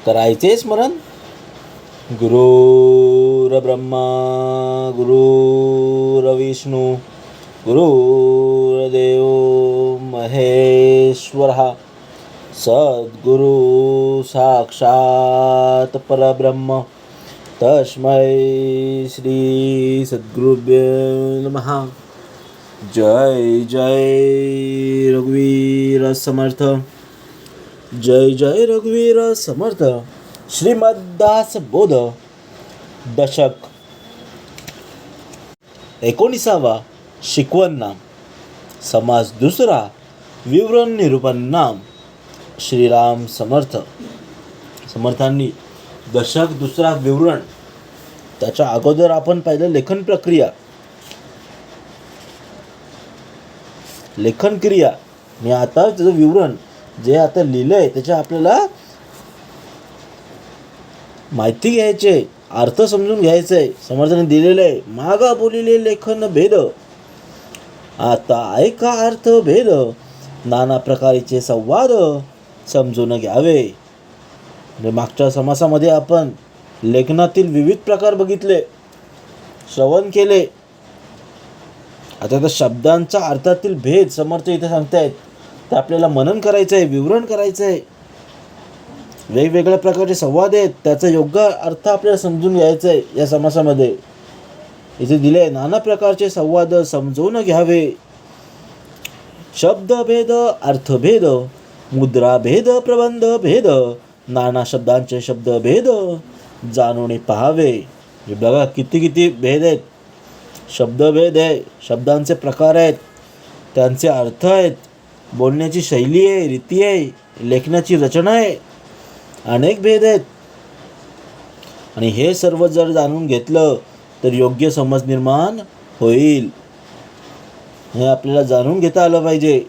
करायचे स्मरण. गुरुर्ब्रह्मा गुरुर्विष्णू गुरुर्देव महेश्वरः सद्गुरु साक्षात परब्रह्म तस्मै श्री सद्गुरुभ्यो नमः. जय जय रघुवीर समर्थ. जय जय रघुवीर समर्थ. श्रीमद्दास बोध दशक 19. शिकवण नाम. समास दुसरा. विवरण निरूपण नाम. श्रीराम समर्थ. समर्थांनी दशक दुसरा विवरण. त्याच्या अगोदर आपण पाहिलं लेखन प्रक्रिया, लेखन क्रिया. आणि आता त्याचं विवरण जे आता लिहिलं आहे त्याच्या आपल्याला माहिती घ्यायची आहे, अर्थ समजून घ्यायचं आहे. समर्थाने दिलेलं आहे. मागा बोलिले लेखन भेद, आता ऐका अर्थ भेद. नाना प्रकारचे संवाद समजून घ्यावे. म्हणजे मागच्या समासामध्ये आपण लेखनातील विविध प्रकार बघितले, श्रवण केले. आता त्या शब्दांचा अर्थातील भेद समर्थ इथे सांगतायत. ते आपल्याला मनन करायचं आहे, विवरण करायचं आहे. वेगवेगळ्या प्रकारचे संवाद आहेत, त्याचा योग्य अर्थ आपल्याला समजून घ्यायचा आहे. या समासामध्ये इथे दिले नाना प्रकारचे संवाद समजून घ्यावे. शब्दभेद, अर्थभेद, मुद्राभेद, प्रबंध भेद, नाना शब्दांचे शब्दभेद जाणून पाहावे. हे बघा किती भेद आहेत. शब्दभेद आहे, शब्दांचे प्रकार आहेत, त्यांचे अर्थ आहेत, बोलण्याची शैली आहे, रीती आहे, लेखनाची रचना आहे. अनेक भेद आहेत. आणि हे सर्व जर जाणून घेतलं तर योग्य समज निर्माण होईल. हे आपल्याला जाणून घेता आलं पाहिजे.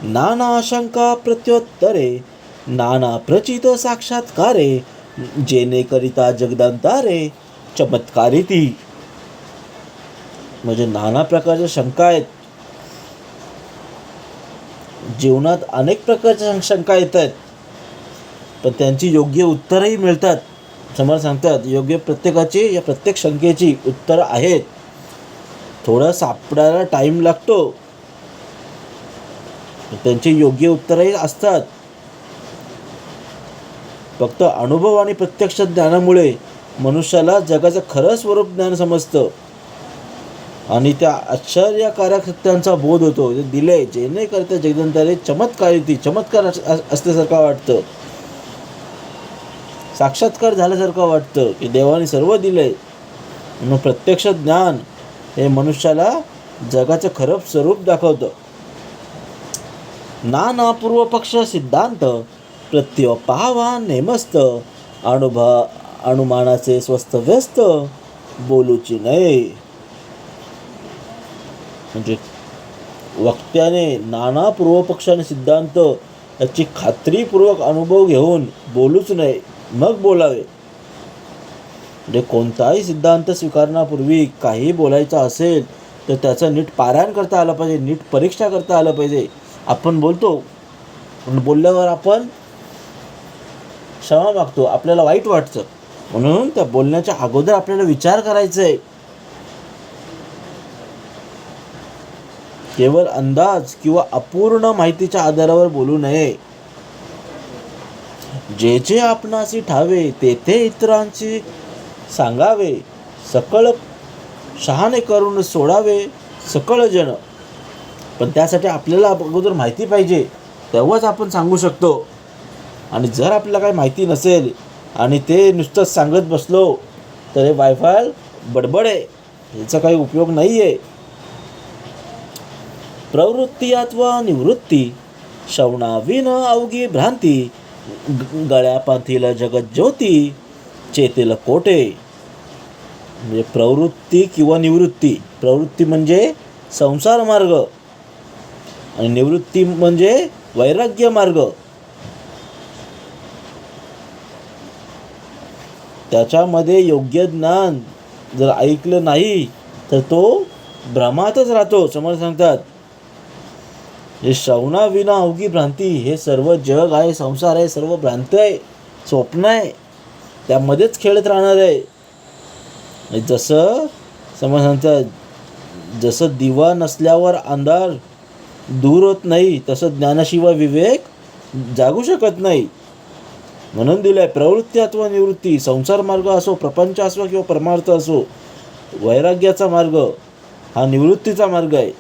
नाना शंका प्रत्युत्तरे, नाना प्रचित साक्षात्कारे, जेणे करिता जगदंतारे चमत्कारिती. म्हणजे नाना प्रकारच्या शंका आहेत. जीवनात अनेक प्रकारच्या शंका येत आहेत, पण त्यांची योग्य उत्तरही मिळतात. समोर सांगतात योग्य प्रत्येकाची, या प्रत्येक शंकेची उत्तरं आहेत. थोडं सापडायला टाईम लागतो, त्यांची योग्य उत्तरही असतात. फक्त अनुभव आणि प्रत्यक्ष ज्ञानामुळे मनुष्याला जगाचं खरं स्वरूप ज्ञान समजतं आणि त्या आश्चर्यकारक सत्यांचा बोध होतो. जे दिले जेणे करता जगदंतारे चमत्कारिती. चमत्कार असल्यासारखं वाटतं, साक्षात्कार झाल्यासारखं वाटतं की देवाने सर्व दिले. मग प्रत्यक्ष ज्ञान हे मनुष्याला जगाचं खरं स्वरूप दाखवतं. नाना पूर्वपक्ष सिद्धांत प्रत्य पाहावा नेमस्त, अनुमानाचे स्वस्त व्यस्त बोलूची नये. म्हणजे वक्त्याने नाना पूर्वपक्ष आणि सिद्धांत याची खात्रीपूर्वक अनुभव घेऊन बोलूच नये, मग बोलावे. म्हणजे कोणताही सिद्धांत स्वीकारण्यापूर्वी काही बोलायचं असेल तर त्याचं नीट पारायण करता आलं पाहिजे, नीट परीक्षा करता आलं पाहिजे. आपण बोलतो, पण बोलल्यावर आपण क्षमा मागतो, आपल्याला वाईट वाटतं. म्हणून त्या बोलण्याच्या अगोदर आपल्याला विचार करायचा आहे. केवळ अंदाज किंवा अपूर्ण माहितीच्या आधारावर बोलू नये. जे जे आपणासी ठावे तेथे इतरांची सांगावे, सकळ शहाणे करून सोडावे सकळ जन. पण त्यासाठी आपल्याला अगोदर माहिती पाहिजे, तेव्हाच आपण सांगू शकतो. आणि जर आपल्याला काही माहिती नसेल आणि ते नुसतंच सांगत बसलो तर हे वायफाय बडबड आहे, याचा काही उपयोग नाही आहे. प्रवृत्ती अथवा निवृत्ती, श्रवणाविन अवघी भ्रांती, गळ्यापांथीला जगत ज्योती, चेतेल कोटे. म्हणजे प्रवृत्ती किंवा निवृत्ती. प्रवृत्ती म्हणजे संसार मार्ग आणि निवृत्ती म्हणजे वैराग्य मार्ग. त्याच्यामध्ये योग्य ज्ञान जर ऐकलं नाही तर तो भ्रमातच राहतो. समोर सांगतात हे श्रवणाविना अवघी भ्रांती, हे सर्व जग आहे, संसार आहे, सर्व भ्रांत आहे, स्वप्न आहे, त्यामध्येच खेळत राहणार आहे. जसं समज सांगतात, जसं दिवा नसल्यावर अंधार दूर होत नाही, तसं ज्ञानाशिवाय विवेक जागू शकत नाही. म्हणून दिलंय प्रवृत्ती अथवा निवृत्ती, संसार मार्ग असो, प्रपंच असो किंवा परमार्थ असो, वैराग्याचा मार्ग हा निवृत्तीचा मार्ग आहे.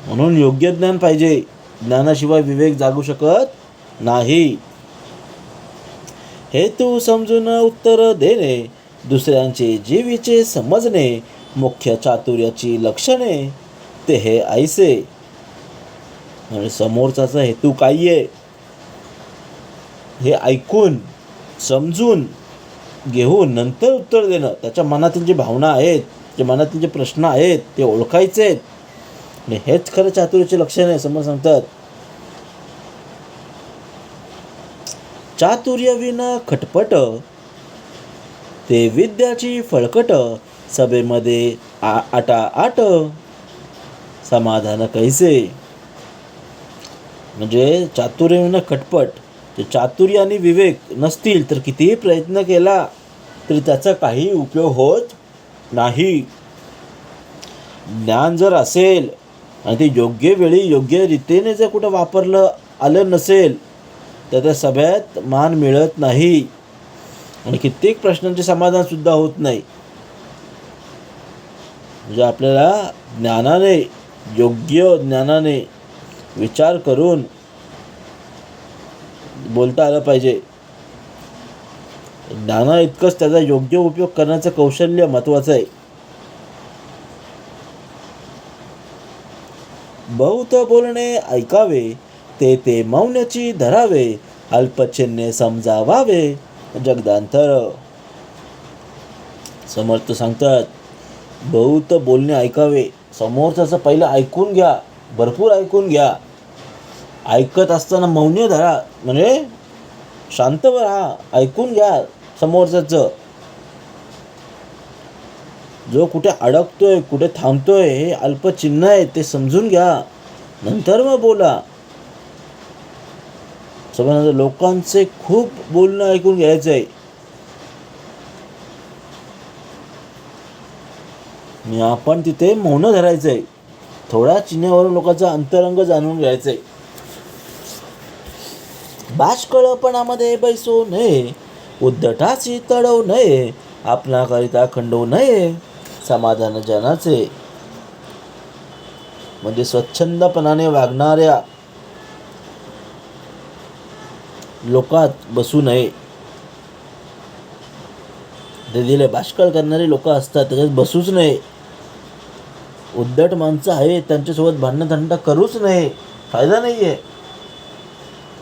म्हणून योग्य ज्ञान पाहिजे, ज्ञानाशिवाय विवेक जागू शकत नाही. हेतू समजून उत्तर देणे, दुसऱ्यांचे जीवीचे समजणे, मुख्य चातुर्याची लक्षणे ते हे ऐसे. म्हणजे समोरचाचा हेतू काय आहे हे ऐकून समजून घेऊन नंतर उत्तर देणं. त्याच्या मनातील जे भावना आहेत, जे मनातील जे प्रश्न आहेत ते ओळखायचे आहेत. आणि हेच खरं चातुर्याचे लक्षण आहे. समोर सांगतात, चातुर्यविना खटपट, ते विद्याची फळकट, सभेमध्ये आटाआट, समाधान कैसे. म्हणजे चातुर्यविना खटपट, ते चातुर्य आणि विवेक नसतील तर कितीही प्रयत्न केला तरी त्याचा काही उपयोग होत नाही. ज्ञान जर असेल आणि ते योग्य वेळी योग्य रीतीने जर कुठं वापरलं आलं नसेल तर त्या सभेत मान मिळत नाही आणि कित्येक प्रश्नांचे समाधान सुद्धा होत नाही. म्हणजे आपल्याला ज्ञानाने, योग्य ज्ञानाने विचार करून बोलता आलं पाहिजे. ज्ञाना इतकंच त्याचा योग्य उपयोग करण्याचं कौशल्य महत्त्वाचं आहे. बहुत बोलणे ऐकावे, ते मौनाची धरावे, अल्पचिन्हे समजावावे, जगदांतर. समर्थ सांगतात, बहुत बोलणे ऐकावे, समोरच्याचं पहिलं ऐकून घ्या, भरपूर ऐकून घ्या. ऐकत असताना मौन धरा, म्हणजे शांत राहा, ऐकून घ्या समोरच्याचं. जो कुठे अडकतोय, कुठे थांबतोय, हे अल्पचिन्ह आहे ते समजून घ्या, नंतर मग बोला. समजा लोकांचे खूप बोलणं ऐकून घ्यायचं आहे आणि आपण तिथे मौन धरायचं आहे. थोड्या चिन्हावरून लोकांचा अंतरंग जाणून घ्यायचं आहे. बाष्कळपणामध्ये बैसू नये, उद्धटाची तडवू नये, आपणाकरिता खंडवू नये, समाधान जनाचे. म्हणजे स्वच्छंदपणाने वागणाऱ्या लोकात बसू नये. ते दिले बाष्कळ करणारे लोक असतात त्याच्यात बसूच नये. उद्धट माणसं आहे त्यांच्यासोबत भांडण तंटा करूच नये, फायदा नाही आहे.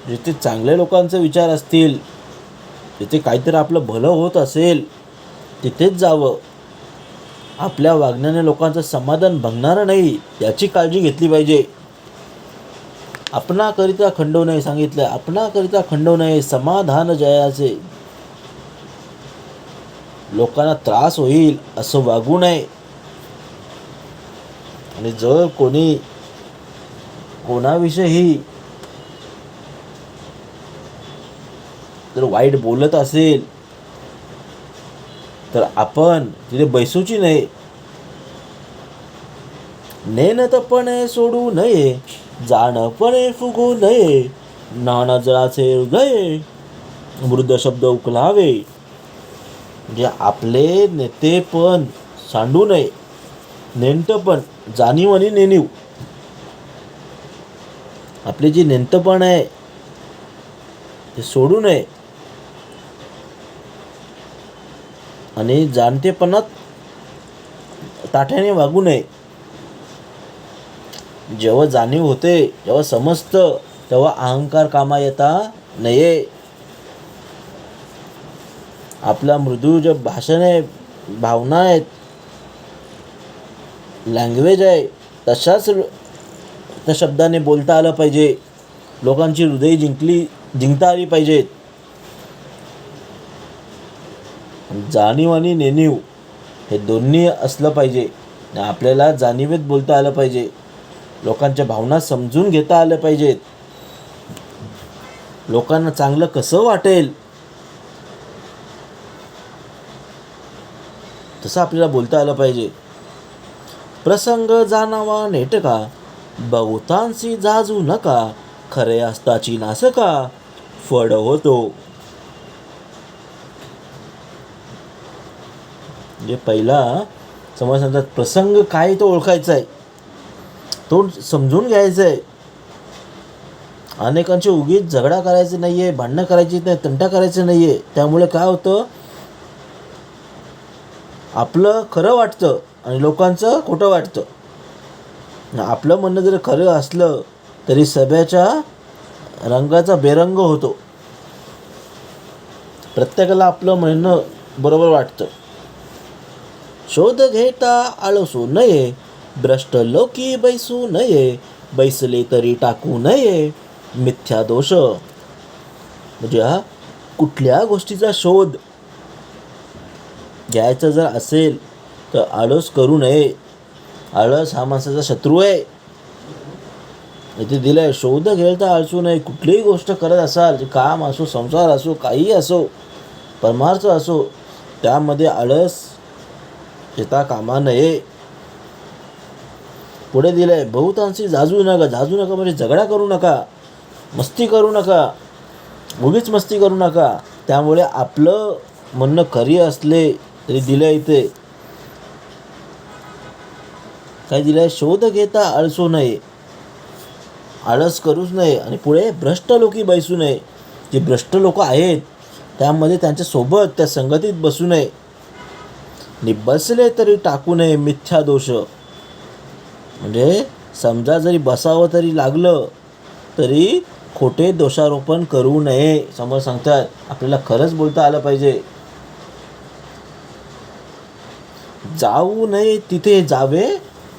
जिथे चांगल्या लोकांचे विचार असतील, जिथे काहीतरी आपलं भलं होत असेल तिथेच जावं. आपल्या वागण्याने लोकांचं समाधान भंगणार नाही याची काळजी घेतली पाहिजे. आपणाकरिता खंडवू नये सांगितलं, आपणाकरिता खंडवू नये, समाधान जयाचे. लोकांना त्रास होईल असं वागू नये. आणि जर कोणी कोणाविषयी जर वाईट बोलत असेल तर आपण तिथे बैसूची नाही. नेनतपणे सोडू नये, जाणपणे फुगू नये, नानाजळाचे हृदय, मृद शब्द उकलावे. म्हणजे आपले नेते पण सांडू नये, नेंटपण, जाणीव आणि नेणीव. आपले जे नेंतपण आहे ते सोडू नये आणि जाणतेपणात ताठ्याने वागू नये. जेव्हा जाणीव होते, जेव्हा समजतं, तेव्हा अहंकार कामा येता नये. आपला मृदू जे भाषण आहे, भावना आहेत, लँग्वेज आहे, तशाच त्या शब्दाने बोलता आलं पाहिजे. लोकांची हृदय जिंकता आली पाहिजेत. जाणीव आणि नेणीव हे दोन्ही असलं पाहिजे. आपल्याला जाणीवेत बोलता आलं पाहिजे, लोकांच्या भावना समजून घेता आल्या पाहिजेत. लोकांना चांगलं कसं वाटेल तसं आपल्याला बोलता आलं पाहिजे. प्रसंग जाणावा नेटका, बहुतांशी जाजू नका, खरे असताची नासका, फड होतो. म्हणजे पहिला समज सांगतात प्रसंग काय तो ओळखायचा आहे, तो समजून घ्यायचा आहे. अनेकांची उगीच झगडा करायचं नाही आहे, भांडणं करायची नाही, तंटा करायचं नाही आहे. त्यामुळे काय होतं, आपलं खरं वाटतं आणि लोकांचं खोटं वाटतं. आपलं म्हणणं जर खरं असलं तरी सभेच्या रंगाचा बेरंग होतो. प्रत्येकाला आपलं म्हणणं बरोबर वाटतं. शोध घेता आळसू नये, भ्रष्ट लोकी बैसू नये, बैसले तरी टाकू नये, मिथ्या दोष. म्हणजे कुठल्या गोष्टीचा शोध घ्यायचा जर असेल तर आळस करू नये. आळस हा माणसाचा शत्रू आहे. इथे दिलंय, शोध घ्यायचा आळसू नये. कुठलीही गोष्ट करत असाल, काम असो, संसार असो, काही असो, परमार्थ असो, त्यामध्ये आळस येता कामा नये. पुढे दिलंय, बहुतांशी जाजू नका. जाजू नका म्हणजे झगडा करू नका, मस्ती करू नका, उगीच मस्ती करू नका. त्यामुळे आपलं म्हणणं खरी असले तरी दिलं इथे काय दिलंय, शोध घेता आळसू नये, आळस करूच नये. आणि पुढे भ्रष्ट लोकी बैसू नये. जे भ्रष्ट लोक आहेत त्यामध्ये त्यांच्यासोबत त्या संगतीत बसू नये. नि बसले तरी टाकू नये, मिथ्या दोष. म्हणजे समजा जरी बसावं तरी लागलं तरी खोटे दोषारोपण करू नये. समोर सांगतात आपल्याला खरंच बोलता आलं पाहिजे. जाऊ नये तिथे जावे,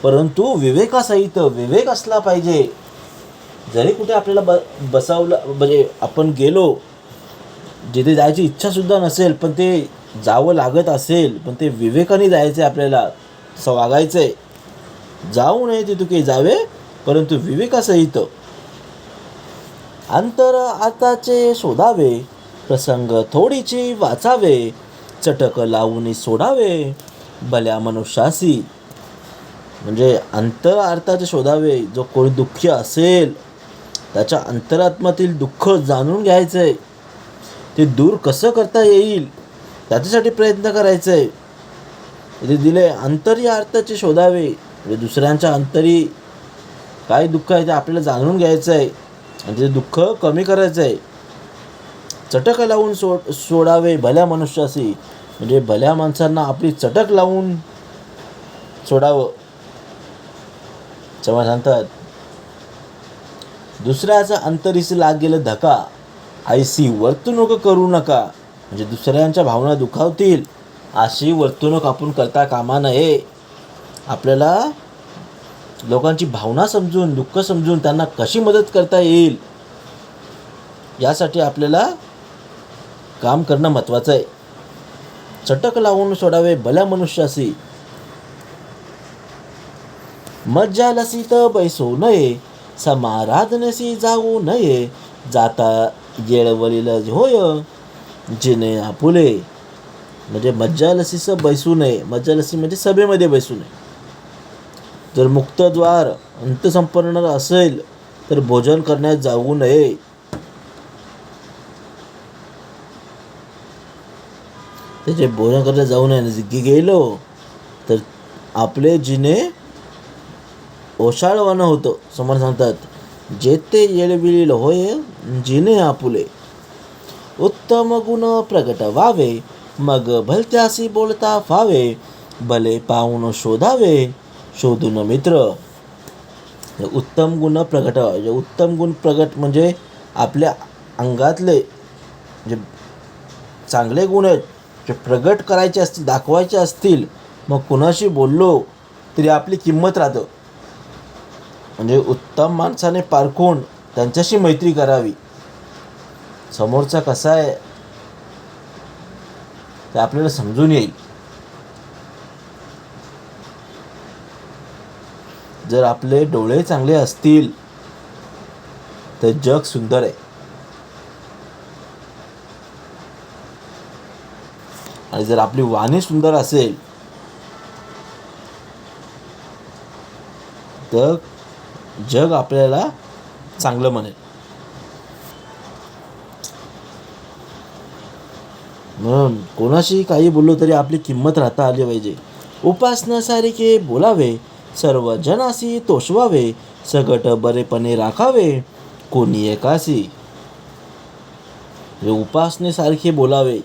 परंतु विवेकासहित. विवेक असला पाहिजे. जरी कुठे आपल्याला बसावलं म्हणजे आपण गेलो, जिथे जायची इच्छा सुद्धा नसेल पण ते जावं लागत असेल, पण ते विवेकाने जायचं आहे, आपल्याला तसं वागायचं आहे. जाऊ नये तिथे जावे, परंतु विवेकासहित. अंतर आताचे शोधावे, प्रसंग थोडीची वाचावे, चटक लावून सोडावे, भल्या मनुष्यासी. म्हणजे अंतर अर्थाचे शोधावे. जो कोणी दुःखी असेल त्याच्या अंतरात्म्यातील दुःख जाणून घ्यायचं आहे, ते दूर कसं करता येईल त्याच्यासाठी प्रयत्न करायचा आहे. इथे दिले, अंतरी अर्थाचे शोधावे. म्हणजे दुसऱ्यांच्या अंतरी काय दुःख आहे ते आपल्याला जाणून घ्यायचं आहे आणि ते दुःख कमी करायचं आहे. चटक लावून सोडावे, भल्या मनुष्याशी. म्हणजे भल्या माणसांना आपली चटक लावून सोडावं. तेव्हा सांगतात, दुसऱ्याचा अंतरीस लागेल धक्का, ऐसी वर्तणूक करू नका. म्हणजे दुसऱ्यांच्या भावना दुखावतील अशी वर्तणूक आपण करता कामा नये. आपल्याला लोकांची भावना समजून, दुःख समजून त्यांना कशी मदत करता येईल यासाठी आपल्याला काम करणं महत्त्वाचं आहे. चटक लावून सोडावे, भल्या मनुष्यासी. मज्जा लसीत बैसू नये, समाराधनेसी जाऊ नये, जाता येळवलील होय, जिने आपुले. म्हणजे मज्जा लसीस बैसू नये. मज्जा लसी म्हणजे सभेमध्ये बैसू नये. जर मुक्तद्वार अंतसंपन्न असेल तर भोजन करण्यास जाऊ नये. त्याचे भोजन करण्यास जाऊ नये. गेलो तर आपले जिने ओशाळवानं होतं. समोर सांगतात, जेते येळविलील होय, जिने आपुले. उत्तम गुण प्रगट व्हावे, मग भलत्यासी बोलता फावे, भले पाहून शोधावे, शोधून मित्र. उत्तम गुण प्रगट व्हावे. उत्तम गुण प्रगट म्हणजे आपल्या अंगातले जे चांगले गुण आहेत जे प्रगट करायचे असतील, दाखवायचे असतील, मग कुणाशी बोललो तरी आपली किंमत राहतं. म्हणजे उत्तम माणसाने पारखून त्यांच्याशी मैत्री करावी. समोरचा कसा आहे ते आपल्याला समजून येईल. जर आपले डोळे चांगले असतील तर जग सुंदर आहे, आणि जर आपली वाणी सुंदर असेल तर जग आपल्याला चांगलं म्हणेल. म्हणून कोणाशी काही बोललो तरी आपली किंमत राहता आली पाहिजे. उपासनासारखे बोलावे, सर्व जनासी तोषवावे, सगट बरेपणे राखावे, कोणी एकासी. उपासनेसारखे बोलावे,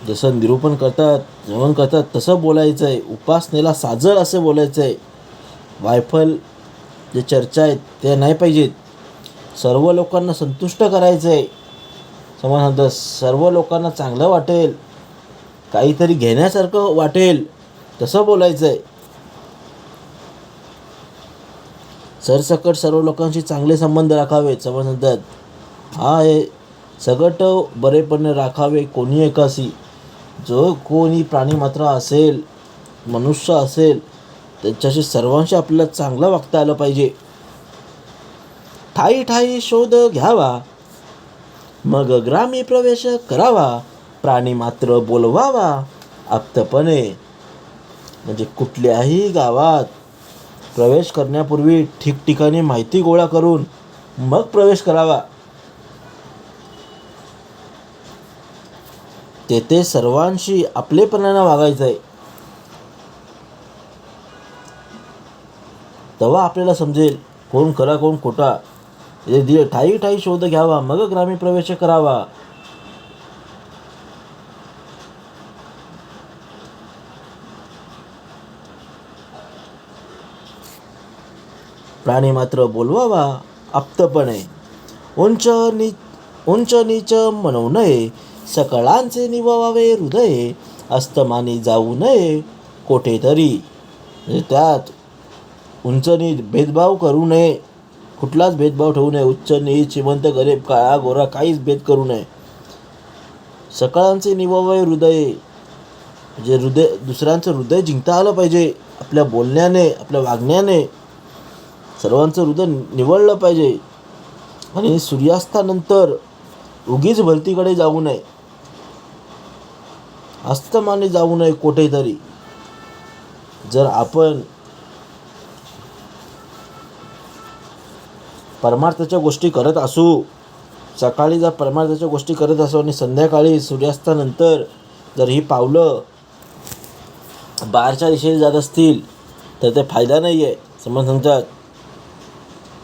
जसं निरूपण करतात, जेवण करतात तसं बोलायचं आहे. उपासनेला साजर असं बोलायचं आहे. वायफल जे चर्चा आहेत ते नाही पाहिजेत. सर्व लोकांना संतुष्ट करायचं आहे. समजा सर्व लोकांना चांगलं वाटेल, काहीतरी घेण्यासारखं वाटेल तसं बोलायचं आहे. सरसकट सर्व लोकांशी चांगले संबंध राखावेत. समज म्हणतात हा आहे सगट बरेपणे राखावे, कोणी एकासी. जो कोणी प्राणी मात्र असेल, मनुष्य असेल, त्यांच्याशी सर्वांशी आपल्याला चांगलं वागता आलं पाहिजे. ठाई ठाई शोध घ्यावा, मग ग्रामी प्रवेश करावा, प्राणी मात्र बोलवावा आप्तपणे. म्हणजे कुठल्याही गावात प्रवेश करण्यापूर्वी ठिकठिकाणी माहिती गोळा करून मग प्रवेश करावा. तेथे सर्वांशी आपलेपणानं वागायचं आहे. तेव्हा आपल्याला समजेल कोण खरा कोण खोटा. ठाई ठाई शोध घ्यावा, मग ग्रामी प्रवेश करावा. प्राणी मात्र बोलवावा आप्तपणे. उंच नीच म्हणू नये, सकळांचे निववावे हृदय, अस्तमानी जाऊ नये कोठेतरी. म्हणजे त्यात उंच नीच भेदभाव करू नये, कुठलाच भेदभाव ठेवू नये. उच्च नीच, श्रीमंत गरीब, काळा गोरा काहीच भेद करू नये. सकळांचे निववावे हृदय, म्हणजे दुसऱ्यांचं हृदय जिंकता आलं पाहिजे. आपल्या बोलण्याने, आपल्या वागण्याने सर्वांचं हृदय निवळलं पाहिजे. आणि सूर्यास्तानंतर उगीच भलतीकडे जाऊ नये, अस्तमाने जाऊ नये कोठेतरी. जर आपण परमार्थाच्या गोष्टी करत असू, सकाळी जर परमार्थाच्या गोष्टी करत असू आणि संध्याकाळी सूर्यास्तानंतर जर ही पावलं बाहेरच्या दिशेने जात असतील तर ते फायदा नाही आहे. समज सांगतात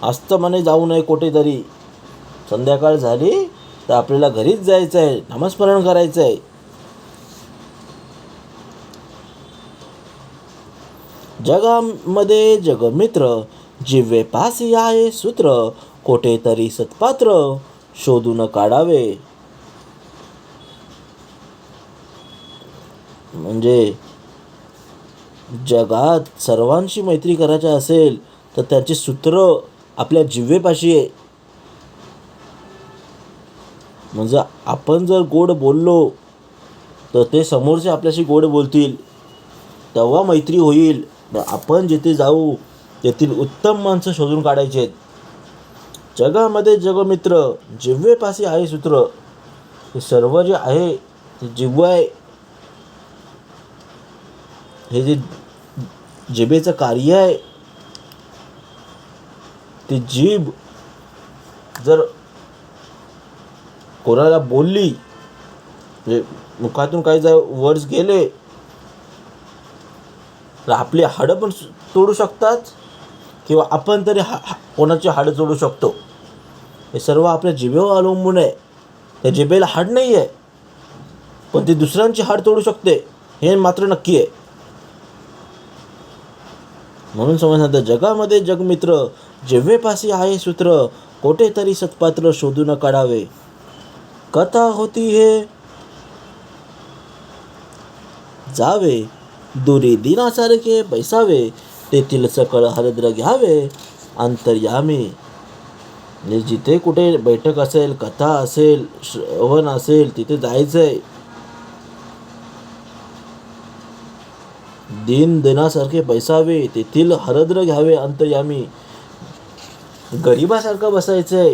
अस्तमाने जाऊ नये कोठेतरी. संध्याकाळ झाली तर आपल्याला घरीच जायचं आहे, नामस्मरण करायचं आहे. जगामध्ये जगमित्र, जिव्हे पासी आहे सूत्र, कोठेतरी सत्पात्र शोधून काढावे. म्हणजे जगात सर्वांशी मैत्री करायची असेल तर त्याचे सूत्र आपल्या जिव्हेपाशी आहे. म्हणजे आपण जर गोड बोललो तर ते समोरचे आपल्याशी गोड बोलतील, तेव्हा मैत्री होईल. आपण जिथे जाऊ तेथील उत्तम माणसं शोधून काढायचे आहेत. जगामध्ये जगमित्र, जिव्हेपासी आहे सूत्र. हे सर्व जे आहे ते जिव्हा आहे. हे जे जिभेचं कार्य आहे, ती जीभ जर कोणाला बोलली, म्हणजे मुखातून काही जर वर्ड्स गेले तर आपली हाडं पण तोडू शकतात, किंवा आपण तरी कोणाची हाडं तोडू शकतो. हे सर्व आपल्या जिभेवर अवलंबून आहे. त्या जिभेला हाड नाही आहे, पण ती दुसऱ्यांची हाड तोडू शकते, हे मात्र नक्की आहे. म्हणून समजतात जगामध्ये जगमित्र, जिव्हेपासी आहे सूत्र, कोठेतरी सत्पात्र शोधून काढावे. कथा होती हे जावे, दुरी दिनासारखे बैसावे, तेथील सकळ हरद्र घ्यावे अंतर्यामी. म्हणजे जिथे कुठे बैठक असेल, कथा असेल, श्रवण असेल, तिथे जायचं आहे. दीन देण्यासारखे बैसावे, तेथील हरद्र घ्यावे अंतर्यामी. गरिबासारखं बसायचंय,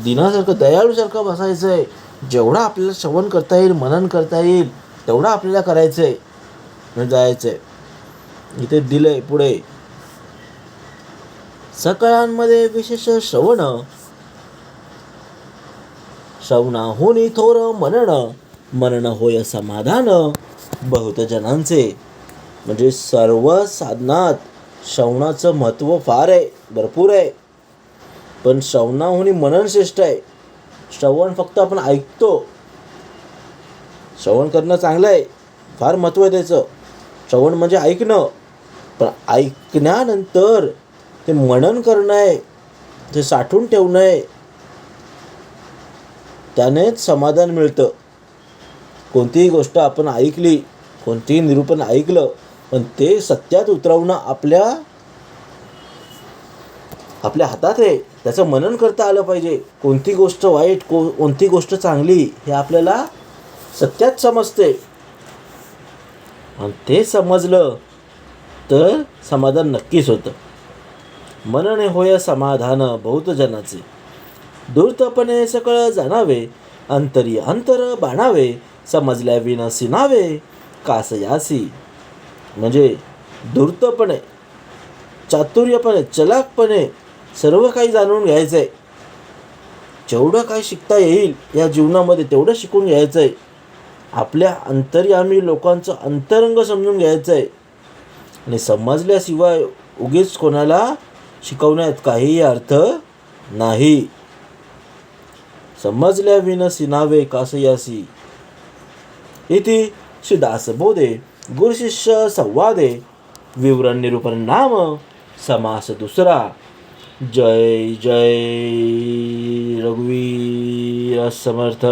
दिनासारखं दयाळूसारखं बसायचंय. जेवढं आपल्याला श्रवण करता येईल, मनन करता येईल, तेवढं आपल्याला करायचंय, जायचंय. इथे दिलंय पुढे, सकळांमध्ये विशेष श्रवण, श्रवणाहुनी थोर मनन, मनन होय समाधान बहुत जनांचे. म्हणजे सर्व साधनात श्रवणाचं महत्त्व फार आहे, भरपूर आहे. पण श्रवणाहुनी मनन श्रेष्ठ आहे. श्रवण फक्त आपण ऐकतो, श्रवण करणं चांगलं आहे, फार महत्त्व आहे त्याचं. श्रवण म्हणजे ऐकणं, पण ऐकण्यानंतर ते मनन करणं आहे, ते साठवून ठेवणं आहे. त्यानेच समाधान मिळतं. कोणतीही गोष्ट आपण ऐकली, कोणतीही निरूपण ऐकलं, पण ते सत्यात उतरवणं आपल्या हातात आहे. त्याचं मनन करता आलं पाहिजे. कोणती गोष्ट वाईट, कोणती गोष्ट चांगली, हे आपल्याला सत्यात समजते. आणि ते समजलं तर समाधान नक्कीच होतं. मनने होय समाधान बहुत जनाचे, धूर्तपणे सकळ जाणावे, अंतरी अंतर बाणावे, समजल्या विना सिनावे कासयासी. म्हणजे धूर्तपणे, चातुर्यपणे, चलाकपणे सर्व काही जाणून घ्यायचं आहे. जेवढं काही शिकता येईल या जीवनामध्ये तेवढं शिकून घ्यायचं आहे. आपल्या अंतर्यामी लोकांचं अंतरंग समजून घ्यायचं आहे. आणि समजल्याशिवाय उगीच कोणाला शिकवण्यात काहीही अर्थ नाही. समजल्या विन सिनावे कासयासी. इति श्री दासबोधे गुरुशिष्य संवादे विवरण निरूपण नाम समास दुसरा. जय जय रघुवीर समर्थ.